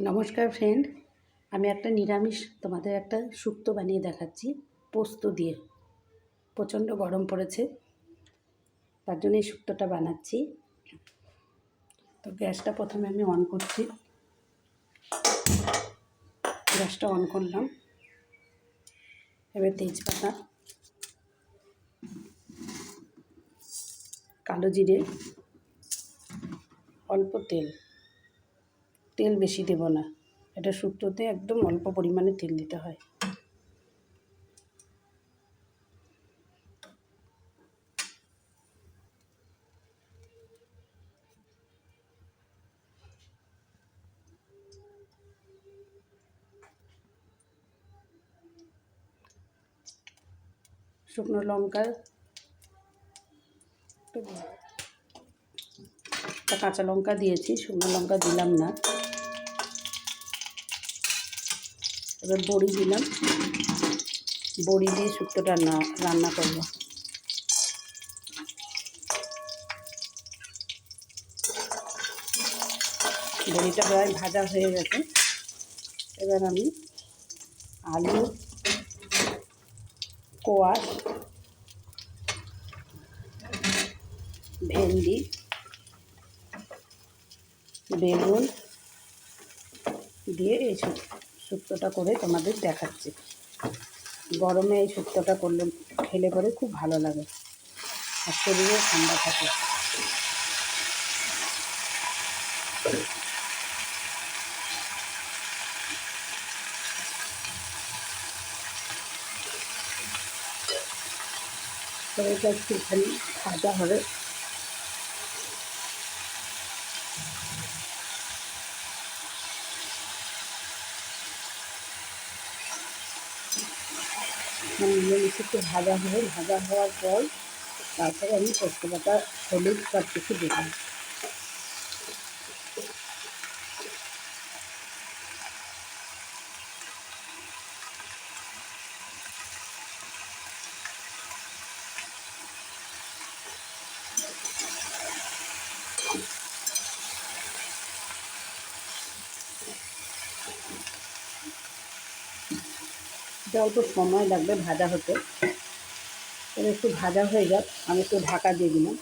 নমস্কার ফ্রেন্ড, আমি একটা নিরামিষ তোমাদের একটা শুক্তো বানিয়ে দেখাচ্ছি পোস্ত দিয়ে। প্রচণ্ড গরম পড়েছে, তার জন্য এই শুক্তোটা বানাচ্ছি। তো গ্যাসটা প্রথমে আমি অন করছি। গ্যাসটা অন করলাম। এবার তেজপাতা, কালো জিরে, অল্প তেল বেশি দেব না, এটা শুক্তোতে একদম অল্প পরিমাণে তেল দিতে হয়। শুকনো লঙ্কা, একটা কাঁচা লঙ্কা দিয়েছি, শুকনো লঙ্কা দিলাম না। এবার বড়ি দিলাম, বড়ি দিয়ে শুক্তোটা রান্না করব। বড়িটা প্রায় ভাজা হয়ে গেছে। এবার আমি আলু, কোয়াশ, ভেন্ডি, বেগুন দিয়ে এই শুক্তোটা করে তোমাদের দেখাচ্ছি। গরমে এই শুক্তোটা করলে খেলে পরে খুব ভালো লাগে আর শরীরে ঠান্ডা থাকে। এটা একটুখানি ভাজা হবে। একটু ভাজা হবে, ভাজা হওয়ার পর তারপরে আমি পোস্ত বাটা, হলুদ সব কিছু দিলাম। এটা অল্প সময় লাগবে ভাজা হতে। এবার একটু ভাজা হয়ে যাক, আমি একটু ঢাকা দিয়ে দিলাম।